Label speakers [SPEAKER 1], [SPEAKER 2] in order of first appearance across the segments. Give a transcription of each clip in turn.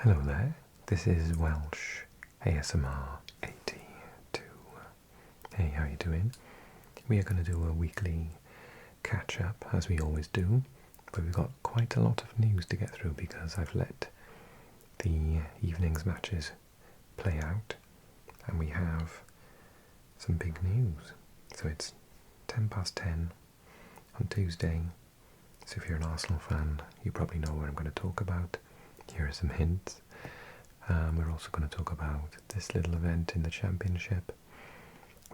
[SPEAKER 1] Hello there, this is Welsh ASMR 82. Hey, how you doing? We are going to do a weekly catch-up, as we always do, but we've got quite a lot of news to get through because I've let the evening's matches play out, and we have some big news. So it's 10 past 10 on Tuesday, so if you're an Arsenal fan, you probably know what I'm going to talk about. Here are some hints. We're also going to talk about this little event in the Championship.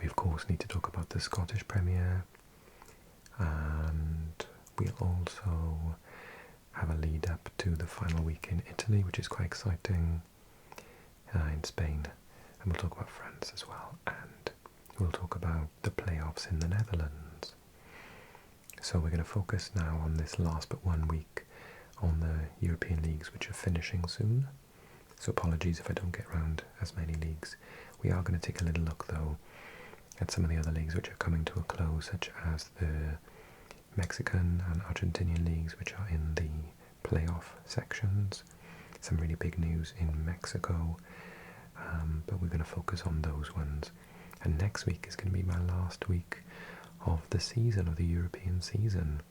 [SPEAKER 1] We of course need to talk about the Scottish Premier, and we'll also have a lead up to the final week in Italy, which is quite exciting, in Spain, and we'll talk about France as well, and we'll talk about the playoffs in the Netherlands. So we're going to focus now on this last but 1 week on the European leagues, which are finishing soon. So apologies if I don't get around as many leagues. We are going to take a little look though at some of the other leagues which are coming to a close, such as the Mexican and Argentinian leagues, which are in the playoff sections. Some really big news in Mexico, but we're going to focus on those ones. And next week is going to be my last week of the season, of the European season.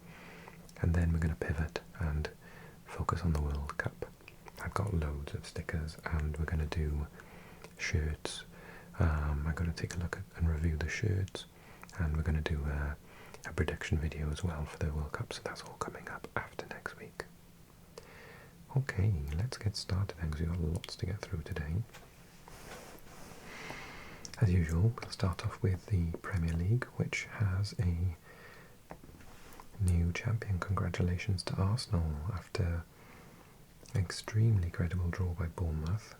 [SPEAKER 1] And then we're going to pivot and focus on the World Cup. I've got loads of stickers, and we're going to do shirts. I'm going to take a look at and review the shirts, and we're going to do a prediction video as well for the World Cup, so that's all coming up after next week. Okay, let's get started then, because we've got lots to get through today. As usual, we'll start off with the Premier League, which has a new champion. Congratulations to Arsenal after an extremely credible draw by Bournemouth,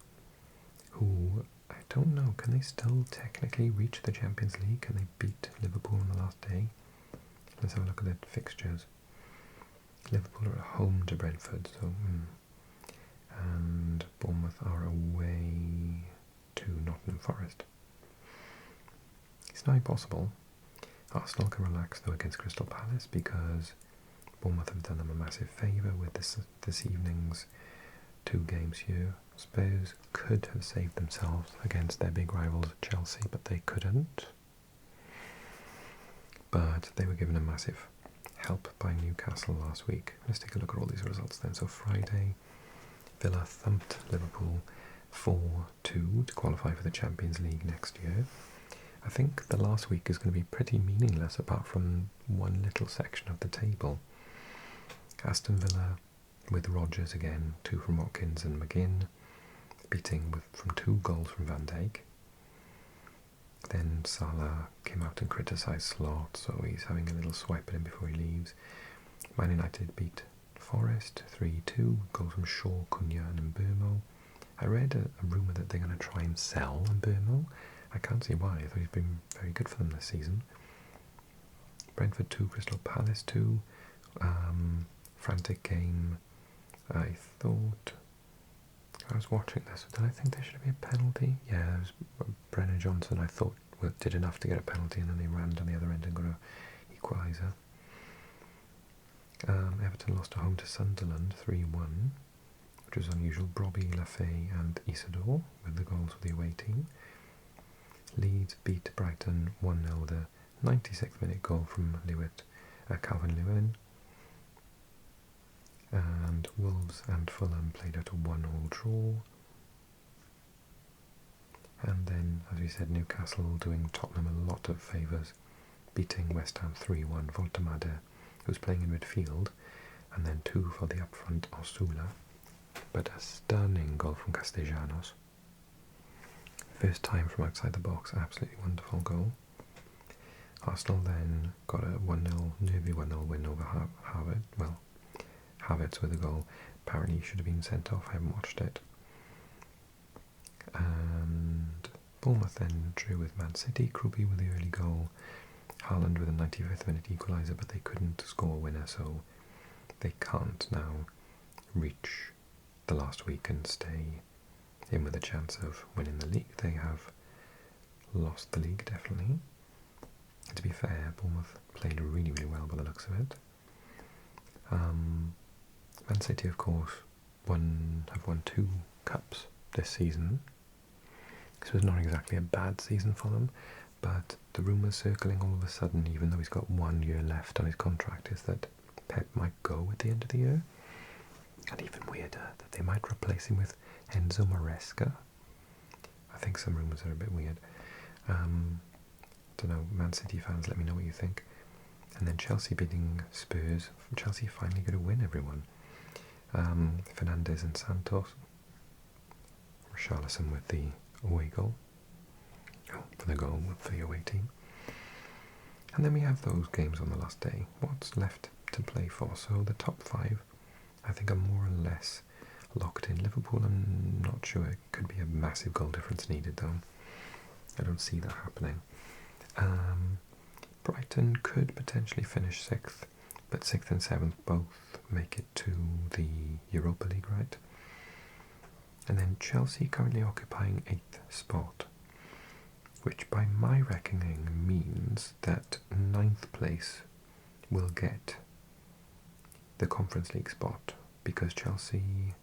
[SPEAKER 1] who, I don't know, can they still technically reach the Champions League? Can they beat Liverpool on the last day? Let's have a look at the fixtures. Liverpool are at home to Brentford, so and Bournemouth are away to Nottingham Forest. It's not impossible. Arsenal can relax though against Crystal Palace, because Bournemouth have done them a massive favour with this evening's 2 games here. Spurs could have saved themselves against their big rivals Chelsea, but they couldn't. But they were given a massive help by Newcastle last week. Let's take a look at all these results then. So Friday, Villa thumped Liverpool 4-2 to qualify for the Champions League next year. I think the last week is going to be pretty meaningless apart from one little section of the table. Aston Villa with Rodgers again, 2 from Watkins and McGinn, beating from 2 goals from Van Dijk. Then Salah came out and criticised Slot, so he's having a little swipe at him before he leaves. Man United beat Forest 3-2, goals from Shaw, Cunha and Mbeumo. I read a rumour that they're going to try and sell Mbeumo. I can't see why. I thought he's been very good for them this season. Brentford 2, Crystal Palace 2. Frantic game. I thought, I was watching this, did I think there should be a penalty? Yeah, there was Brennan Johnson, I thought, did enough to get a penalty, and then they ran down the other end and got an equaliser. Everton lost at home to Sunderland 3-1, which was unusual. Brobby, Lafay and Isidore with the goals for the away team. Leeds beat Brighton 1-0, the 96th minute goal from Calvin Lewin. And Wolves and Fulham played out a 1-1 draw. And then, as we said, Newcastle doing Tottenham a lot of favours, beating West Ham 3-1. Voltemade, who's playing in midfield, and then 2 for the upfront Osula. But a stunning goal from Castellanos. First time from outside the box, absolutely wonderful goal. Arsenal then got a 1-0, nearly 1-0 win over Harvard. Well, Havertz with a goal. Apparently he should have been sent off, I haven't watched it. And Bournemouth then drew with Man City, Krupi with the early goal, Haaland with a 95th minute equaliser, but they couldn't score a winner, so they can't now reach the last week and stay in with a chance of winning the league. They have lost the league, definitely. And to be fair, Bournemouth played really, really well by the looks of it. Man City, of course, have won 2 cups this season. This was not exactly a bad season for them, but the rumours circling all of a sudden, even though he's got 1 year left on his contract, is that Pep might go at the end of the year. And even weirder, that they might replace him with Enzo Maresca. I think some rumours are a bit weird. Don't know, Man City fans, let me know what you think. And then Chelsea beating Spurs. Chelsea finally going to win, everyone. Fernandes and Santos. Richarlison with the away goal. For the away team. And then we have those games on the last day. What's left to play for? So the top 5, I think, are more or less locked in. Liverpool, I'm not sure. It could be a massive goal difference needed, though. I don't see that happening. Brighton could potentially finish 6th, but 6th and 7th both make it to the Europa League, right? And then Chelsea currently occupying 8th spot, which by my reckoning means that 9th place will get the Conference League spot, because Chelsea...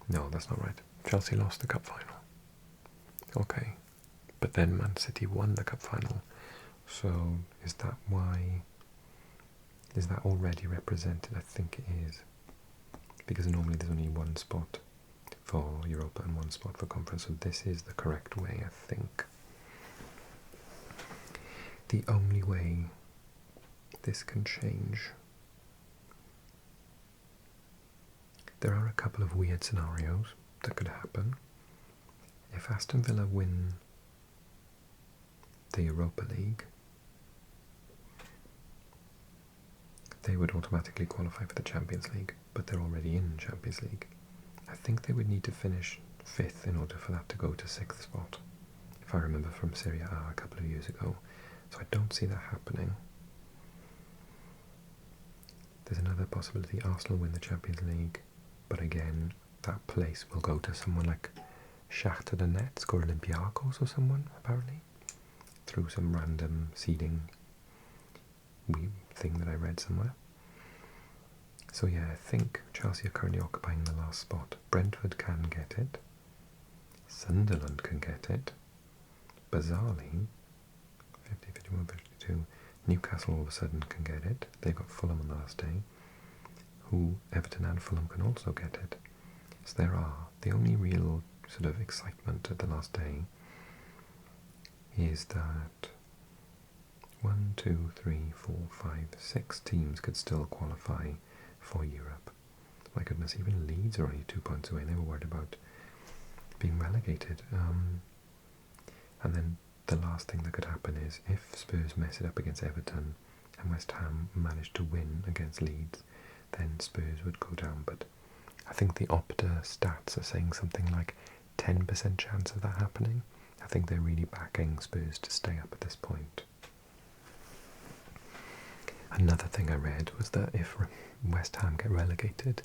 [SPEAKER 1] No, that's not right. Chelsea lost the cup final. Okay. But then Man City won the cup final. So is that why... Is that already represented? I think it is. Because normally there's only 1 spot for Europa and 1 spot for Conference. So this is the correct way, I think. The only way this can change... There are a couple of weird scenarios that could happen. If Aston Villa win the Europa League, they would automatically qualify for the Champions League, but they're already in Champions League. I think they would need to finish 5th in order for that to go to 6th spot, if I remember from Serie A a couple of years ago. So I don't see that happening. There's another possibility: Arsenal win the Champions League, but again, that place will go to someone like Shakhtar Donetsk or Olympiacos or someone, apparently, through some random seeding thing that I read somewhere. So yeah, I think Chelsea are currently occupying the last spot. Brentford can get it. Sunderland can get it. Bizarrely, 50, 51, 52, Newcastle all of a sudden can get it. They've got Fulham on the last day, who Everton and Fulham can also get it. So there are, the only real sort of excitement at the last day is that 1, 2, 3, 4, 5, 6 teams could still qualify for Europe. My goodness, even Leeds are only 2 points away. They were worried about being relegated. And then the last thing that could happen is if Spurs mess it up against Everton and West Ham manage to win against Leeds, then Spurs would go down. But I think the Opta stats are saying something like 10% chance of that happening. I think they're really backing Spurs to stay up at this point. Another thing I read was that if West Ham get relegated,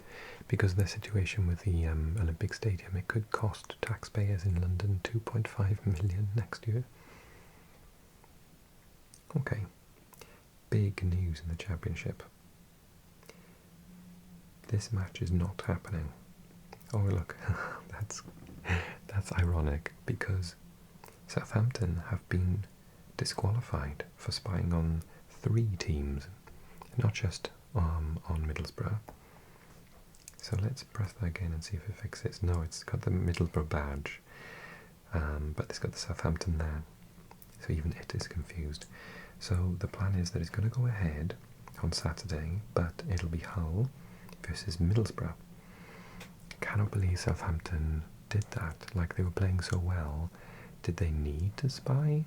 [SPEAKER 1] because of their situation with the Olympic Stadium, it could cost taxpayers in London 2.5 million next year. Okay, big news in the Championship. This match is not happening. Oh look, that's ironic, because Southampton have been disqualified for spying on 3 teams, not just on Middlesbrough. So let's press that again and see if it fixes. No, it's got the Middlesbrough badge, but it's got the Southampton there, so even it is confused. So the plan is that it's going to go ahead on Saturday, but it'll be Hull versus Middlesbrough. I cannot believe Southampton did that. Like, they were playing so well. Did they need to spy?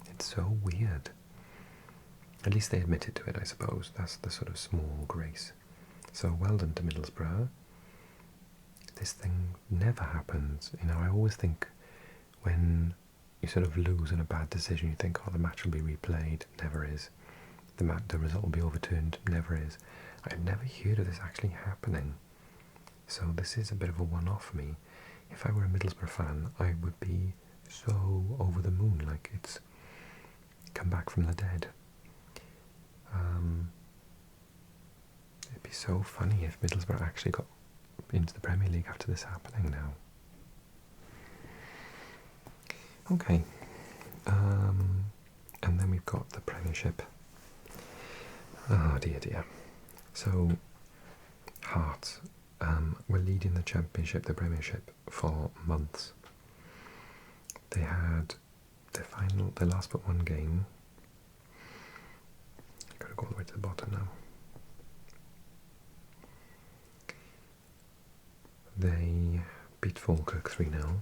[SPEAKER 1] It's so weird. At least they admitted to it, I suppose. That's the sort of small grace. So well done to Middlesbrough. This thing never happens. You know, I always think when you sort of lose in a bad decision, you think, oh, the match will be replayed. Never is. The result will be overturned. Never is. I've never heard of this actually happening. So this is a bit of a one-off for me. If I were a Middlesbrough fan, I would be so over the moon, like it's come back from the dead. It'd be so funny if Middlesbrough actually got into the Premier League after this happening now. Okay. And then we've got the Premiership. Oh dear dear. So Hearts were leading the Championship, the Premiership, for months. They had their last but one game. I've got to go all the way to the bottom now. They beat Falkirk 3-0,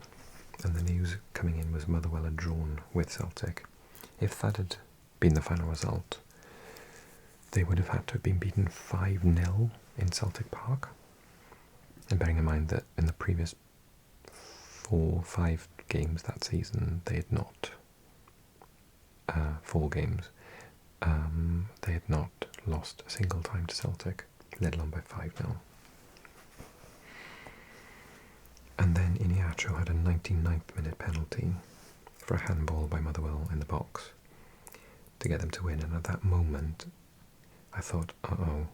[SPEAKER 1] and the news coming in was Motherwell had drawn with Celtic. If that had been the final result, they would have had to have been beaten 5-0 in Celtic Park. And bearing in mind that in the previous 4-5 games that season, they had not, 4 games, they had not lost a single time to Celtic, led along by 5-0. And then Iniacho had a 99th minute penalty for a handball by Motherwell in the box to get them to win. And at that moment, I thought, uh-oh,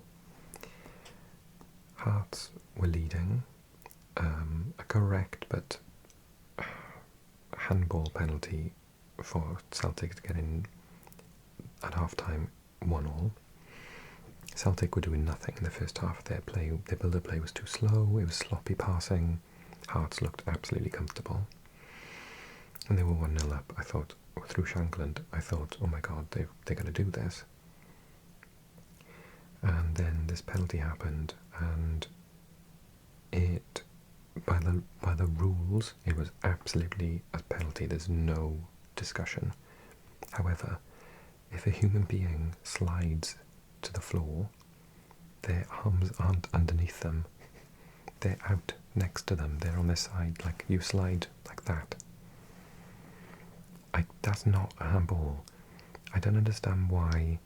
[SPEAKER 1] Hearts were leading, a correct but handball penalty for Celtic to get in at half-time 1-1. Celtic were doing nothing in the first half of their play. Their build-up play was too slow, it was sloppy passing. Hearts looked absolutely comfortable. And they were 1-0 up. I thought, through Shankland, I thought, oh my god, they're going to do this. And then this penalty happened, and it, by the rules, it was absolutely a penalty. There's no discussion. However, if a human being slides to the floor, their arms aren't underneath them. They're out next to them. They're on their side. Like, you slide like that. That's not a handball. I don't understand why,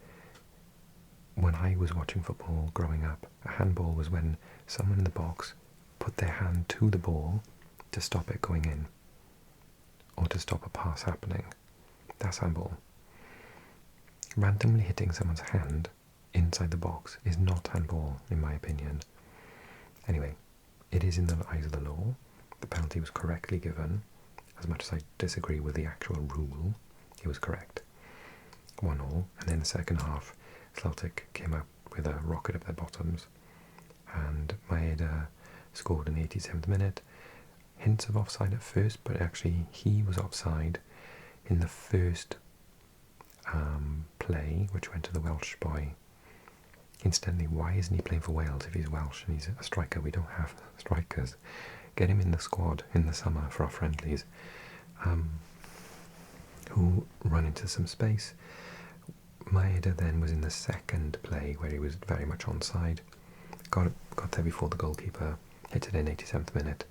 [SPEAKER 1] when I was watching football growing up, a handball was when someone in the box put their hand to the ball to stop it going in, or to stop a pass happening. That's handball. Randomly hitting someone's hand inside the box is not handball, in my opinion. Anyway, it is in the eyes of the law. The penalty was correctly given. As much as I disagree with the actual rule, it was correct. 1-1, and then the second half, Celtic came out with a rocket up their bottoms, and Maeda scored in the 87th minute. Hints of offside at first, but actually he was offside in the first play, which went to the Welsh boy. Incidentally, why isn't he playing for Wales if he's Welsh and he's a striker? We don't have strikers. Get him in the squad in the summer for our friendlies. Who run into some space. Maeda then was in the second play where he was very much onside. Got there before the goalkeeper, hit it in 87th minute.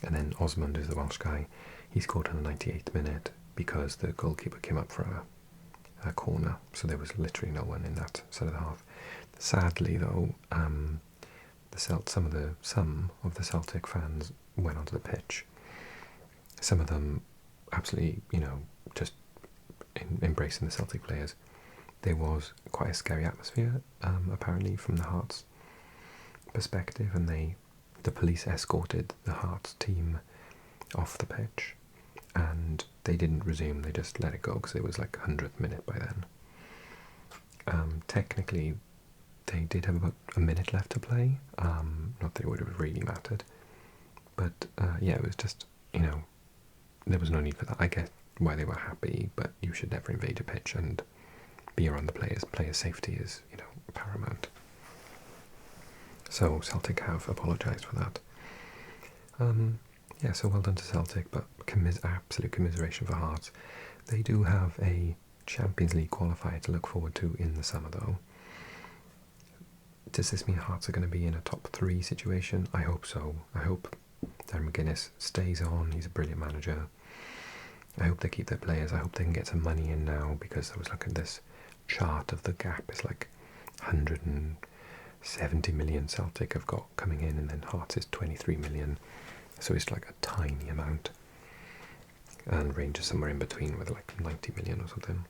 [SPEAKER 1] And then Osmond, who's the Welsh guy, he scored in the 98th minute because the goalkeeper came up for a corner. So there was literally no one in that side of the half. Sadly, though, some of the Celtic fans went onto the pitch. Some of them absolutely, just embracing the Celtic players. There was quite a scary atmosphere, apparently, from the Hearts perspective, and the police escorted the Hearts team off the pitch, and they didn't resume. They just let it go because it was like 100th minute by then. Technically, they did have about a minute left to play. Not that it would have really mattered. But, yeah, it was just, there was no need for that. I get why they were happy, but you should never invade a pitch and be around the players. Player safety is, paramount. So Celtic have apologised for that. Yeah, so well done to Celtic, but absolute commiseration for Hearts. They do have a Champions League qualifier to look forward to in the summer, though. Does this mean Hearts are going to be in a top 3 situation? I hope so. I hope Darren McGuinness stays on. He's a brilliant manager. I hope they keep their players. I hope they can get some money in now, because I was looking at this chart of the gap. It's like 170 million Celtic have got coming in, and then Hearts is 23 million. So it's like a tiny amount. And Rangers somewhere in between with like 90 million or something.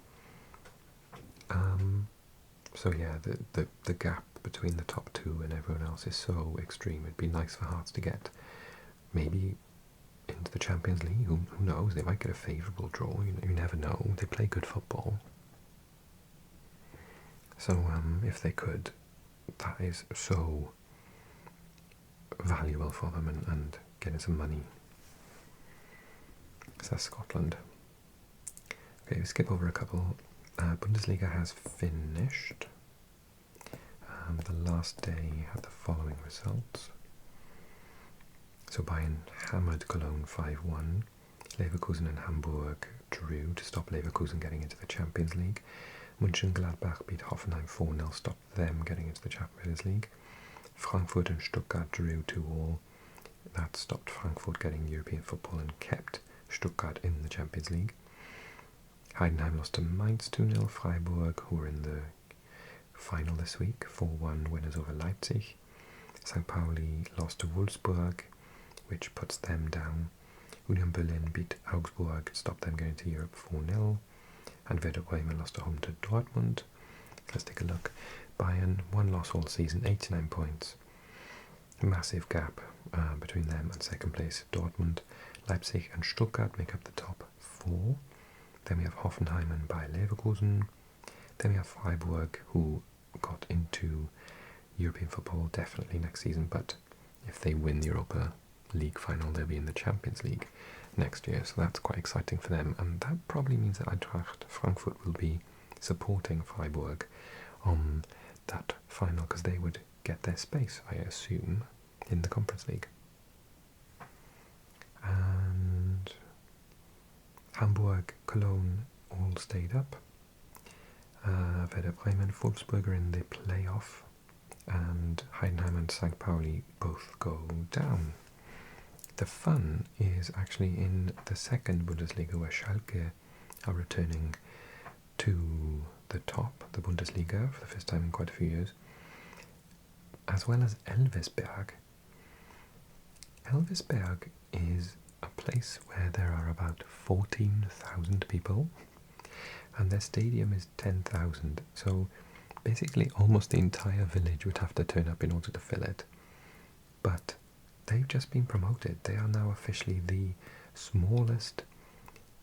[SPEAKER 1] So yeah, the gap between the top 2 and everyone else is so extreme. It'd be nice for Hearts to get maybe into the Champions League. Who knows? They might get a favourable draw. You never know. They play good football. So if they could, that is so valuable for them and getting some money. So that's Scotland. Okay, we skip over a couple. Bundesliga has finished. The last day had the following results. So Bayern hammered Cologne 5-1. Leverkusen and Hamburg drew to stop Leverkusen getting into the Champions League. Mönchengladbach beat Hoffenheim 4-0, stopped them getting into the Champions League. Frankfurt and Stuttgart drew 2-2. That stopped Frankfurt getting European football and kept Stuttgart in the Champions League. Heidenheim lost to Mainz 2-0. Freiburg, who were in the final this week, 4-1 winners over Leipzig. St. Pauli lost to Wolfsburg, which puts them down. Union Berlin beat Augsburg, stopped them getting to Europe 4-0. And Werder Bremen lost at home to Dortmund. Let's take a look. Bayern, one loss all season, 89 points. Massive gap between them and second place Dortmund. Leipzig and Stuttgart make up the top four. Then we have Hoffenheim and Bayer Leverkusen. Then we have Freiburg, who got into European football definitely next season, but if they win the Europa League final, they'll be in the Champions League next year, so that's quite exciting for them, and that probably means that Eintracht Frankfurt will be supporting Freiburg on that final, because they would get their space, I assume, in the Conference League. And Hamburg, Cologne all stayed up. Werder Bremen, Wolfsburg are in the playoff, and Heidenheim and St. Pauli both go down. The fun is actually in the second Bundesliga, where Schalke are returning to the top, the Bundesliga, for the first time in quite a few years, as well as Elversberg. Elversberg is a place where there are about 14,000 people, and their stadium is 10,000, so basically almost the entire village would have to turn up in order to fill it. But they've just been promoted. They are now officially the smallest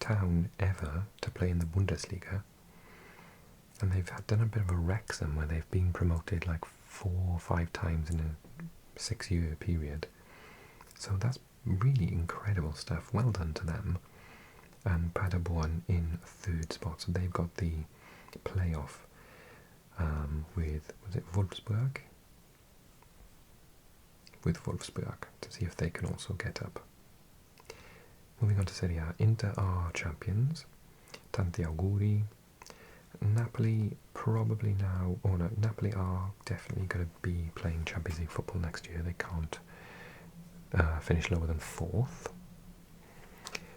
[SPEAKER 1] town ever to play in the Bundesliga, and they've done a bit of a Wrexham where they've been promoted like 4 or 5 times in a 6-year period. So that's really incredible stuff. Well done to them. And Paderborn in 3rd spot, so they've got the playoff with, was it Wolfsburg? With Wolfsburg, to see if they can also get up. Moving on to Serie A, Inter are champions. Tanti auguri. Napoli probably now, or no, Napoli are definitely going to be playing Champions League football next year. They can't finish lower than 4th.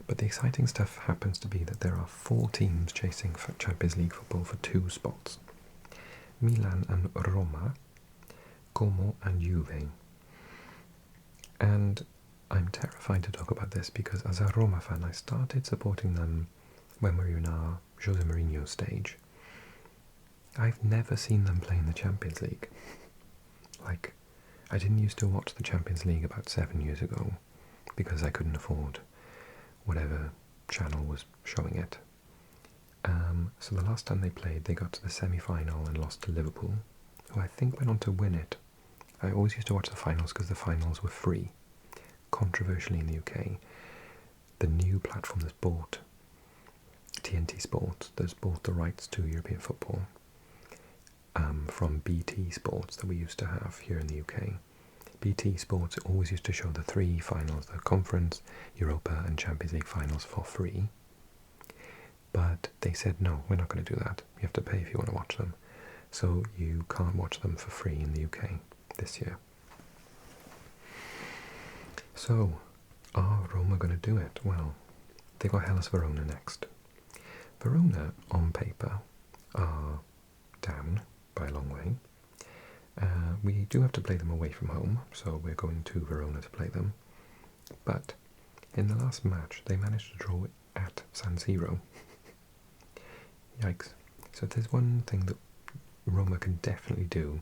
[SPEAKER 1] But the exciting stuff happens to be that there are 4 teams chasing for Champions League football for 2 spots. Milan and Roma, Como and Juve. And I'm terrified to talk about this because as a Roma fan I started supporting them when we were in our Jose Mourinho stage. I've never seen them play in the Champions League. Like, I didn't used to watch the Champions League about 7 years ago because I couldn't afford whatever channel was showing it. So the last time they played, they got to the semi-final and lost to Liverpool, who I think went on to win it. I always used to watch the finals because the finals were free. Controversially in the UK, the new platform that's bought, TNT Sports, that's bought the rights to European football from BT Sports that we used to have here in the UK. BT Sports always used to show the 3 finals, the Conference, Europa and Champions League finals for free. But they said, no, we're not going to do that. You have to pay if you want to watch them. So you can't watch them for free in the UK this year. So, are Roma going to do it? Well, they got Hellas Verona next. Verona, on paper, are down by a long way. We do have to play them away from home, so we're going to Verona to play them. But in the last match, they managed to draw at San Siro. Yikes. So if there's one thing that Roma can definitely do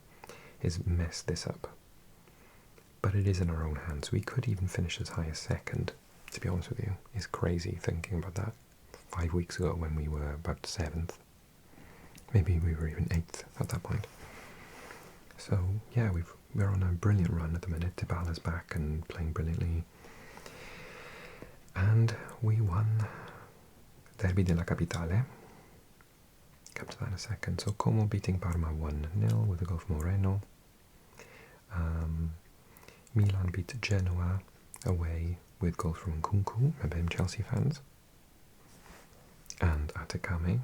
[SPEAKER 1] is mess this up. But it is in our own hands. We could even finish as high as 2nd to be honest with you. It's crazy thinking about that. 5 weeks ago when we were about 7th. Maybe we were even 8th at that point. So, yeah, we're on a brilliant run at the minute. Dybala's back and playing brilliantly. And we won Derby della Capitale. Come to that in a second. So Como beating Parma 1-0 with a goal from Moreno. Milan beat Genoa away with goals from Nkunku, remember him, Chelsea fans. And Atacame.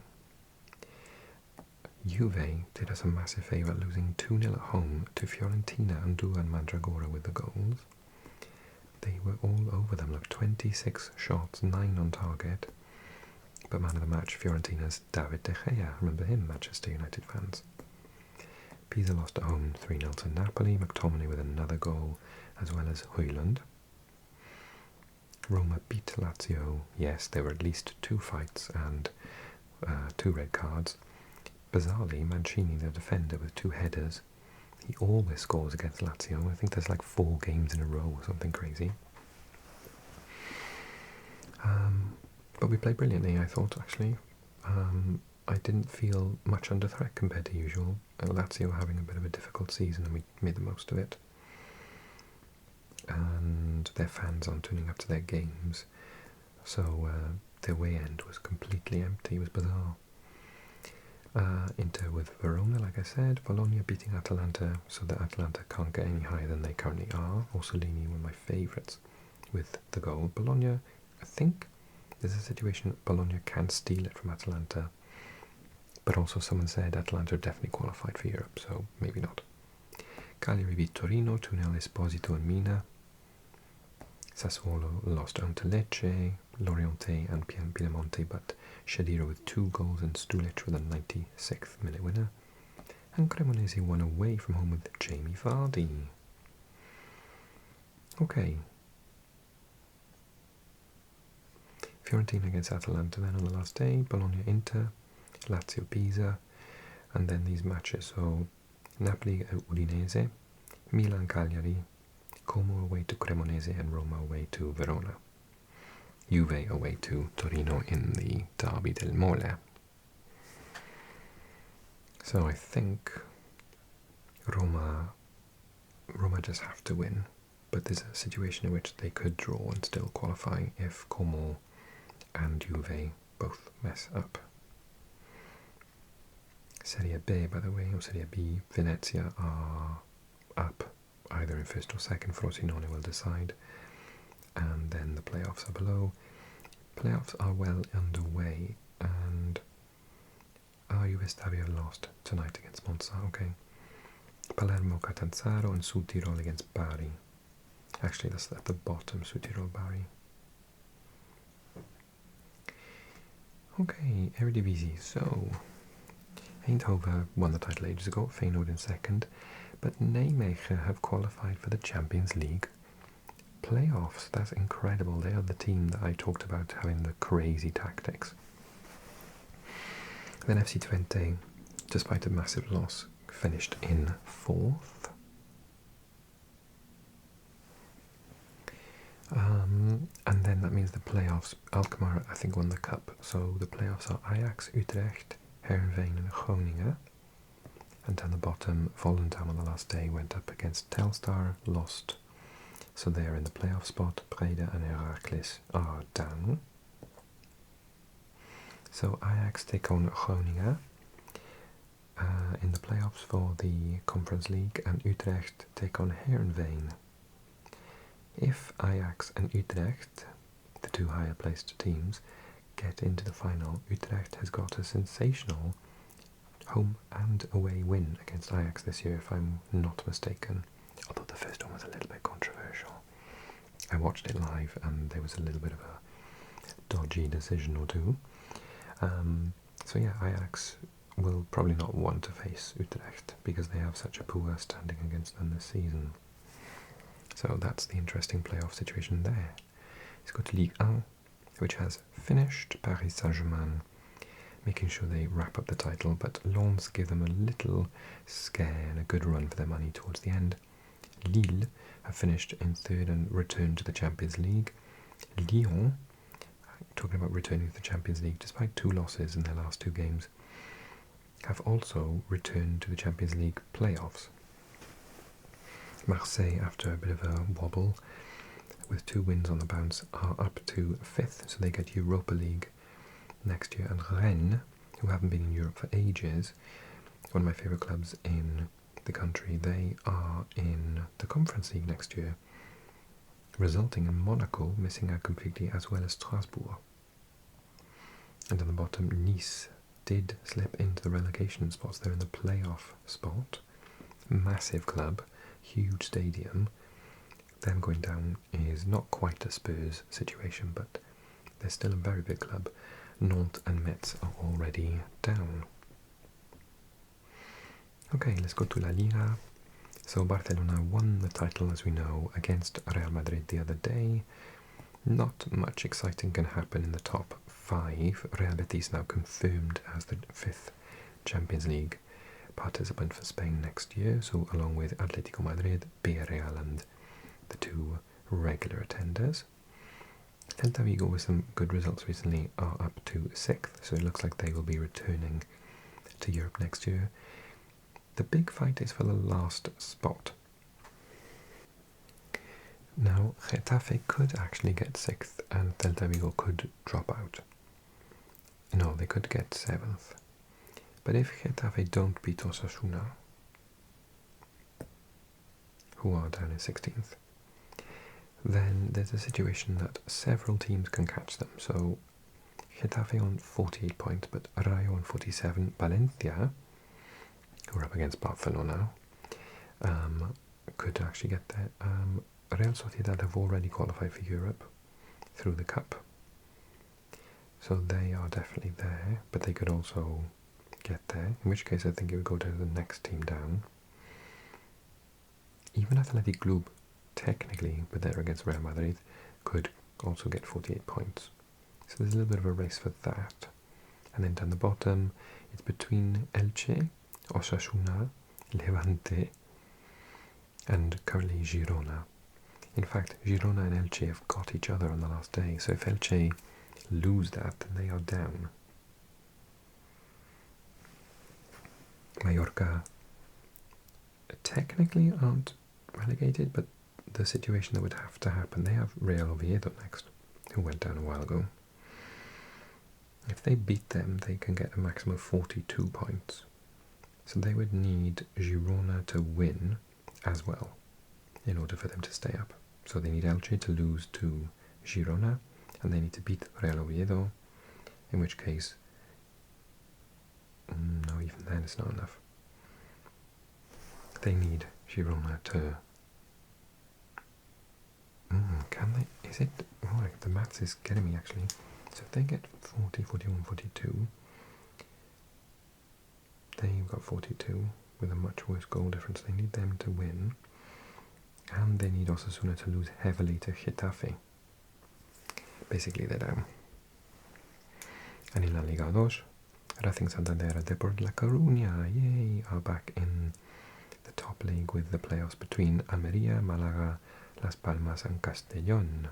[SPEAKER 1] Juve did us a massive favour, losing 2-0 at home to Fiorentina and Duan Mandragora with the goals. They were all over them, like 26 shots, 9 on target. But man of the match, Fiorentina's David De Gea, remember him, Manchester United fans. Pisa lost at home 3-0 to Napoli, McTominay with another goal, as well as Højlund. Roma beat Lazio. Yes, there were at least 2 fights and 2 red cards. Bizarrely, Mancini, the defender, with 2 headers. He always scores against Lazio. I think there's like 4 games in a row or something crazy. But we played brilliantly, I thought, actually. I didn't feel much under threat compared to usual. Lazio having a bit of a difficult season, and we made the most of it. And their fans aren't turning up to their games, so their away end was completely empty. It was bizarre. Inter with Verona, like I said. Bologna beating Atalanta, so that Atalanta can't get any higher than they currently are. Orsolini, one of my favourites, with the goal. Bologna, I think there's a situation Bologna can steal it from Atalanta, but also someone said Atalanta are definitely qualified for Europe, so maybe not. Cagliari beat Torino, 2-0 Esposito and Mina. Sassuolo lost home to Lecce, Loriente and Piemonte, but Shadira with 2 goals and Stulic with a 96th minute winner. And Cremonese won away from home with Jamie Vardy. Okay. Fiorentina against Atalanta then on the last day, Bologna Inter, Lazio Pisa, and then these matches, so Napoli Udinese, Milan Cagliari, Como away to Cremonese and Roma away to Verona. Juve away to Torino in the Derby del Mole. So I think Roma just have to win, but there's a situation in which they could draw and still qualify if Como and Juve both mess up. Serie B, by the way, or Serie B, Venezia are up either in first or second. Frosinone will decide, and then the playoffs are below. Playoffs are well underway, and Juve Stabia lost tonight against Monza. Okay, Palermo, Catanzaro, and Sud Tirol against Bari. Actually, that's at the bottom, Sud Tirol, Bari. Okay, Eredivisie. So Eindhoven won the title ages ago, Feyenoord in second, but Nijmegen have qualified for the Champions League playoffs. That's incredible. They are the team that I talked about having the crazy tactics. Then FC Twente, despite a massive loss, finished in 4th. And then that means the playoffs, Alkmaar I think won the cup, so the playoffs are Ajax, Utrecht, Heerenveen and Groningen. And down the bottom, Volendam on the last day went up against Telstar, lost. So they're in the playoff spot. Breda and Heracles are down. So Ajax take on Groningen in the playoffs for the Conference League, and Utrecht take on Heerenveen. If Ajax and Utrecht, the 2 higher placed teams, get into the final, Utrecht has got a sensational home and away win against Ajax this year, if I'm not mistaken. Although the first one was a little bit controversial. I watched it live and there was a little bit of a dodgy decision or 2. So yeah, Ajax will probably not want to face Utrecht because they have such a poor standing against them this season. So that's the interesting playoff situation there. Let's go to Ligue 1, which has finished. Paris Saint-Germain making sure they wrap up the title, but Lens give them a little scare and a good run for their money towards the end. Lille have finished in 3rd and returned to the Champions League. Lyon, talking about returning to the Champions League, despite 2 losses in their last 2 games, have also returned to the Champions League playoffs. Marseille, after a bit of a wobble, with 2 wins on the bounce, are up to 5th, so they get Europa League next year. And Rennes, who haven't been in Europe for ages, one of my favourite clubs in the country, they are in the Conference League next year, resulting in Monaco missing out completely, as well as Strasbourg. And on the bottom, Nice did slip into the relegation spots. They're in the playoff spot. Massive club, huge stadium. Them going down is not quite a Spurs situation, but they're still a very big club. Nantes and Metz are already down. Okay, let's go to La Liga. So Barcelona won the title, as we know, against Real Madrid the other day. Not much exciting can happen in the top 5. Real Betis now confirmed as the 5th Champions League participant for Spain next year, so along with Atletico Madrid, Villarreal and the 2 regular attenders. Celta Vigo, with some good results recently, are up to 6th, so it looks like they will be returning to Europe next year. The big fight is for the last spot. Now, Getafe could actually get 6th and Celta Vigo could drop out. No, they could get 7th. But if Getafe don't beat Osasuna, who are down in 16th, then there's a situation that several teams can catch them. So Getafe on 48 points, but Rayo on 47, Valencia, who are up against Barcelona, could actually get there. Real Sociedad have already qualified for Europe through the Cup, so they are definitely there, but they could also get there, in which case I think it would go to the next team down. Even Athletic Club, technically, but they're against Real Madrid, could also get 48 points. So there's a little bit of a race for that. And then down the bottom, it's between Elche, Osasuna, Levante, and currently Girona. In fact, Girona and Elche have got each other on the last day, so if Elche lose that, then they are down. Mallorca technically aren't relegated, but the situation that would have to happen, they have Real Oviedo next, who went down a while ago. If they beat them, they can get a maximum of 42 points. So they would need Girona to win as well in order for them to stay up. So they need Elche to lose to Girona, and they need to beat Real Oviedo, in which case, no, even then it's not enough. They need Girona to... can they? Is it? Oh, the maths is getting me, actually. So if they get 40, 41, 42, they've got 42 with a much worse goal difference. They need them to win, and they need Osasuna to lose heavily to Getafe. Basically, they're down. And in La Liga 2, Racing Santander and Deportes La Coruña, yay, are back in the top league with the playoffs between Almería, Málaga, Las Palmas and Castellón.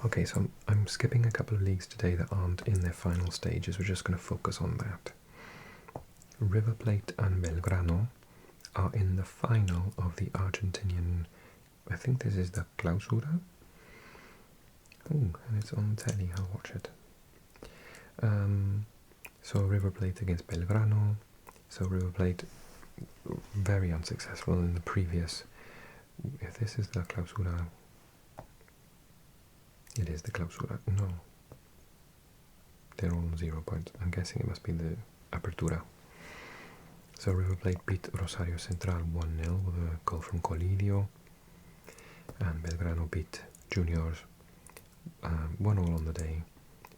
[SPEAKER 1] Okay, so I'm skipping a couple of leagues today that aren't in their final stages. We're just going to focus on that. River Plate and Belgrano are in the final of the Argentinian, I think this is the Clausura. Oh, and it's on telly, I'll watch it. So River Plate against Belgrano. So River Plate very unsuccessful in the previous, if this is the Clausura, it is the Clausura, no. They're all 0 points. I'm guessing it must be the Apertura. So River Plate beat Rosario Central 1-0 with a goal from Colidio. And Belgrano beat Juniors 1-0 on the day,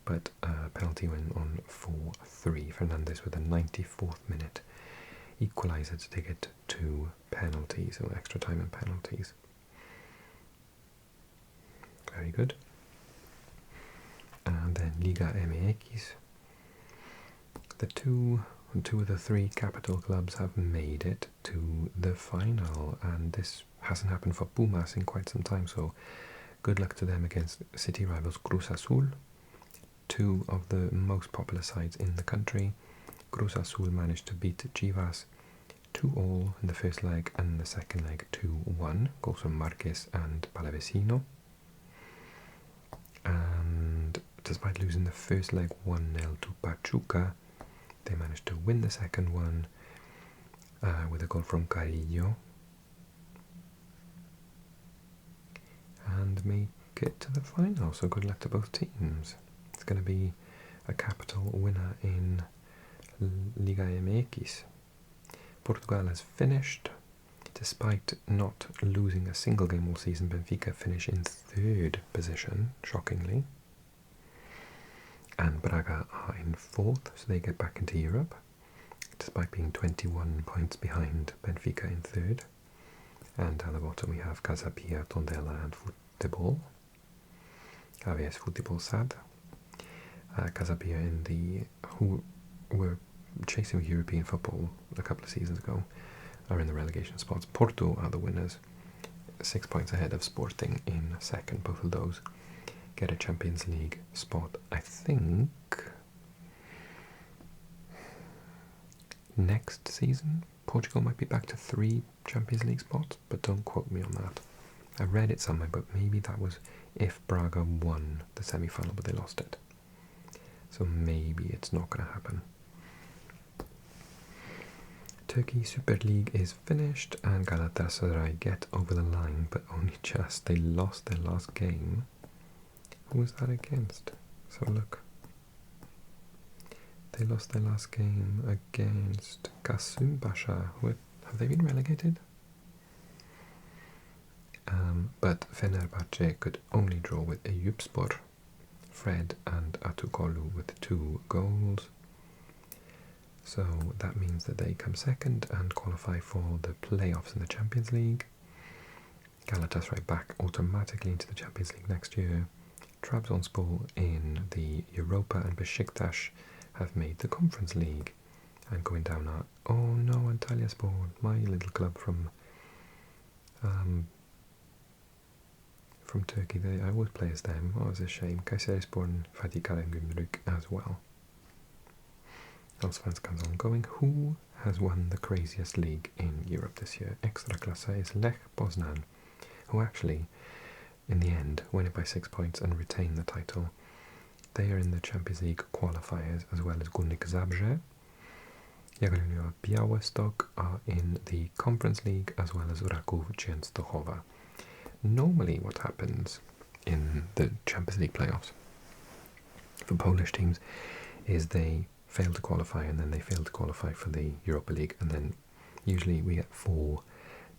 [SPEAKER 1] but penalty win on 4-3. Fernandez with a 94th minute equaliser to take it to penalties, or extra time and penalties. Very good. And then Liga MX. The two of the three capital clubs have made it to the final, and this hasn't happened for Pumas in quite some time, so good luck to them against city rivals Cruz Azul, two of the most popular sides in the country. Cruz Azul managed to beat Chivas 2-2 in the first leg, and in the second leg 2-1, goals from Marquez and Palavecino. And despite losing the first leg 1-0 to Pachuca, they managed to win the second one with a goal from Carrillo and make it to the final, so good luck to both teams. It's going to be a capital winner in Liga MX. Portugal has finished. Despite not losing a single game all season, Benfica finish in 3rd position, shockingly. And Braga are in 4th, so they get back into Europe, despite being 21 points behind Benfica in 3rd. And at the bottom we have Casa Pia, Tondela and Futebol. AVS Futebol Sad. Casa Pia who were chasing European football a couple of seasons ago, are in the relegation spots. Porto are the winners, 6 points ahead of Sporting in 2nd. Both of those get a Champions League spot. I think next season Portugal might be back to 3 Champions League spots, but don't quote me on that. I read it somewhere, but maybe that was if Braga won the semi-final but they lost it. So maybe it's not going to happen. Turkey Super League is finished and Galatasaray get over the line, but only just. They lost their last game. Who was that against? So look. They lost their last game against Kasımpaşa. Have they been relegated? But Fenerbahce could only draw with Eyüpspor. Fred and Atukolu with 2 goals. So that means that they come 2nd and qualify for the playoffs in the Champions League. Galatasaray back automatically into the Champions League next year. Trabzonspor in the Europa and Besiktas have made the Conference League. And going down are, oh no, Antalyaspor, my little club from Turkey. I always play as them. Oh, it's a shame. Kayserispor and Fatih Karagümrük as well. Allsvenskans ongoing. Who has won the craziest league in Europe this year? Ekstraklasa is Lech Poznan, who actually, in the end, win it by 6 points and retain the title. They are in the Champions League qualifiers, as well as Górnik Zabrze. Jagiellonia Białystok are in the Conference League, as well as Raków Częstochowa. Normally what happens in the Champions League playoffs for Polish teams is they fail to qualify and then they fail to qualify for the Europa League, and then usually we get 4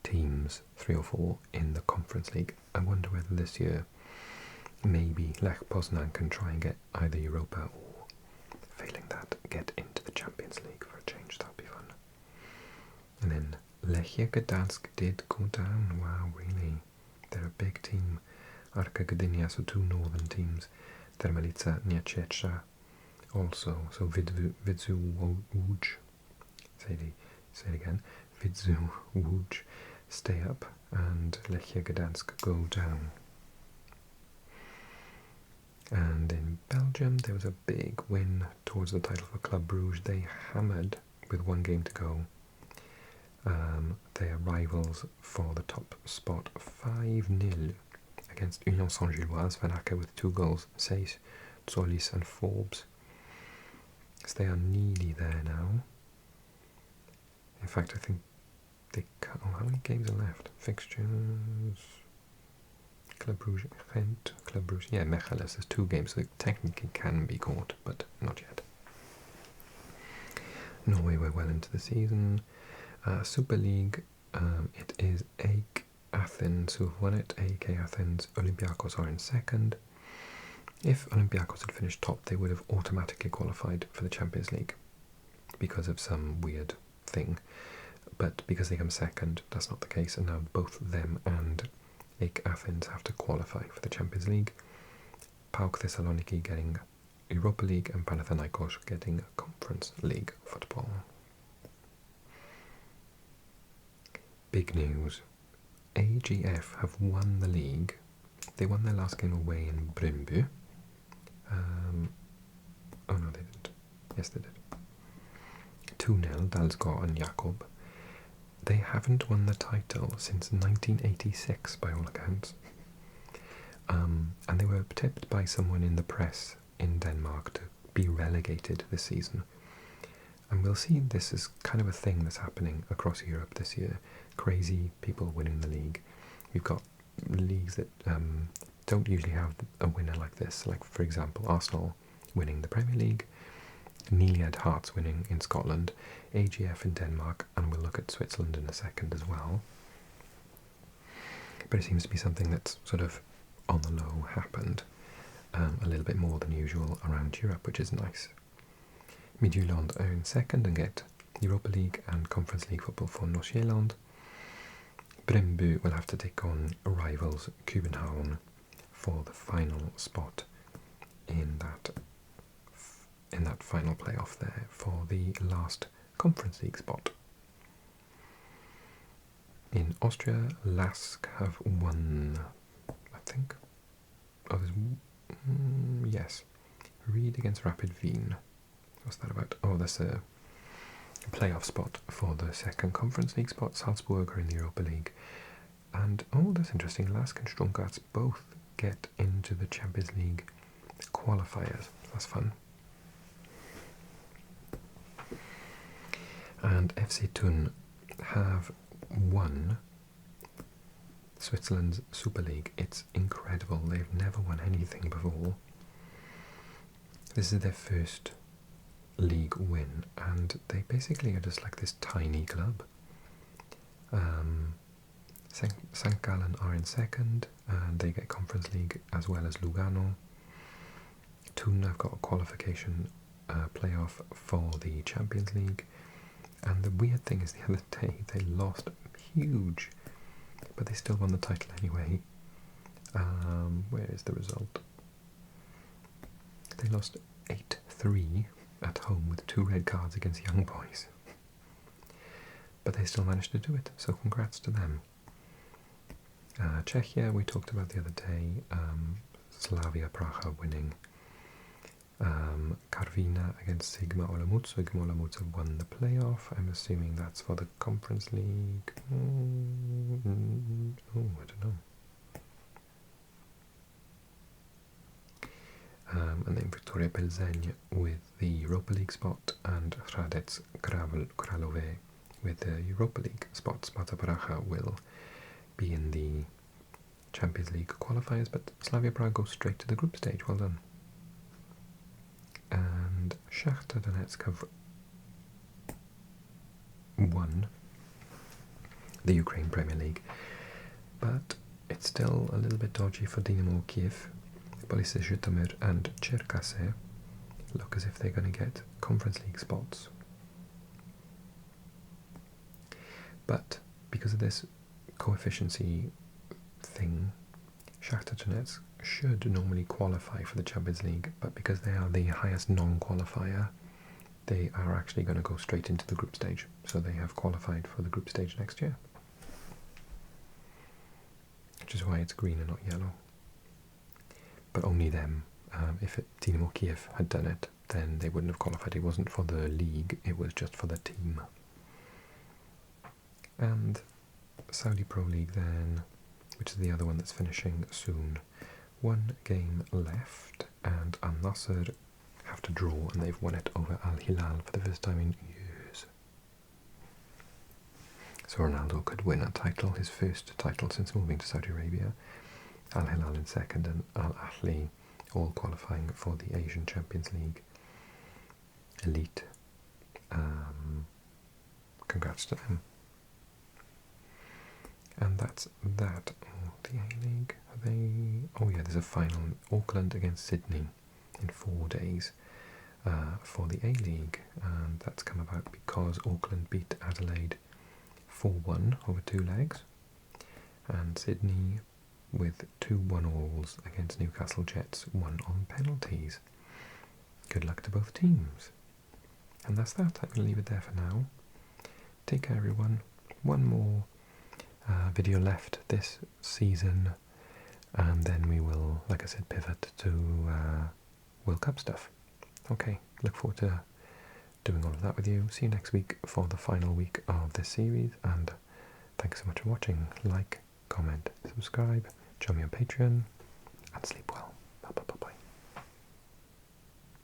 [SPEAKER 1] teams, 3 or 4 in the Conference League. I wonder whether this year maybe Lech Poznan can try and get either Europa or, failing that, get into the Champions League for a change. That would be fun. And then Lechia Gdansk did go down. Wow, really? They're a big team. Arka Gdynia, so 2 northern teams. Termalica Nieciecza also. So Widzew Łódź, say it again, Widzew Łódź stay up and Lechia Gdansk go down. And in Belgium there was a big win towards the title for Club Brugge. They hammered with 1 game to go. They are rivals for the top spot 5-0 against Union Saint-Gilloise. Van Acker with 2 goals, Seis, Zolis and Forbes. So they are nearly there now. In fact, I think they can, how many games are left? Fixtures... Club Brugge, Gent, Club Brugge, yeah, Mechelen, there's 2 games, so they technically can be caught, but not yet. Norway were well into the season. Super League, it is AEK Athens who have won it. AEK Athens, Olympiacos are in 2nd. If Olympiacos had finished top, they would have automatically qualified for the Champions League because of some weird thing. But because they come 2nd, that's not the case, and now both them and AEK Athens have to qualify for the Champions League. PAOK Thessaloniki getting Europa League and Panathinaikos getting Conference League football. Big news. AGF have won the league. They won their last game away in Brøndby. Oh no, they didn't. Yes, they did. 2-0, Dalsgaard and Jakob. They haven't won the title since 1986, by all accounts. And they were tipped by someone in the press in Denmark to be relegated this season. And we'll see this is kind of a thing that's happening across Europe this year. Crazy people winning the league. We've got leagues that don't usually have a winner like this. Like, for example, Arsenal winning the Premier League, Neiliad Hearts winning in Scotland, AGF in Denmark, and we'll look at Switzerland in a second as well. But it seems to be something that's sort of on the low happened a little bit more than usual around Europe, which is nice. Midtjylland are in second and get Europa League and Conference League football for Nordsjælland. Brøndby will have to take on rivals København for the final spot in that final playoff there for the last Conference League spot. In Austria, LASK have won, I think. Oh, yes. Ried against Rapid Wien. What's that about? Oh, there's a playoff spot for the second Conference League spot. Salzburg are in the Europa League. And, oh, that's interesting. LASK and Stuttgart both get into the Champions League qualifiers. That's fun. And FC Thun have won Switzerland's Super League. It's incredible. They've never won anything before. This is their first league win, and they basically are just like this tiny club. St. Gallen are in second, and they get Conference League as well as Lugano. Thun have got a qualification playoff for the Champions League. And the weird thing is, the other day they lost huge, but they still won the title anyway. Where is the result? They lost 8-3 at home with 2 red cards against Young Boys. But they still managed to do it, so congrats to them. Czechia, we talked about the other day. Slavia Praha winning. Karvina against Sigma Olomouc. Sigma Olomouc have won the playoff. I'm assuming that's for the Conference League. I don't know. And then Victoria Plzeň with the Europa League spot, and Hradec Králové with the Europa League spot. Sparta Praha will be in the Champions League qualifiers, but Slavia Prague goes straight to the group stage. Well done. And Shakhtar Donetsk have won the Ukraine Premier League, but it's still a little bit dodgy for Dynamo Kiev. Boris Zhytomyr and Cherkasy look as if they're going to get Conference League spots. But because of this coefficiency thing, Shakhtar Donetsk should normally qualify for the Champions League, but because they are the highest non-qualifier, they are actually going to go straight into the group stage. So they have qualified for the group stage next year. Which is why it's green and not yellow. But only them. If Dynamo Kiev had done it, then they wouldn't have qualified. It wasn't for the league, it was just for the team. And Saudi Pro League then, which is the other one that's finishing soon. 1 game left, and Al Nassr have to draw, and they've won it over Al Hilal for the first time in years. So Ronaldo could win a title, his first title since moving to Saudi Arabia. Al Hilal in second, and Al Ahly all qualifying for the Asian Champions League Elite. Congrats to them. And that's that. Oh, the A-League. Oh yeah, there's a final. Auckland against Sydney in 4 days for the A-League. And that's come about because Auckland beat Adelaide 4-1 over 2 legs. And Sydney with 2-1-alls against Newcastle Jets, 1 on penalties. Good luck to both teams. And that's that. I'm going to leave it there for now. Take care, everyone. One more video left this season, and then we will, like I said, pivot to World Cup stuff. Okay, look forward to doing all of that with you. See you next week for the final week of this series, and thanks so much for watching. Like, comment, subscribe, join me on Patreon, and sleep well.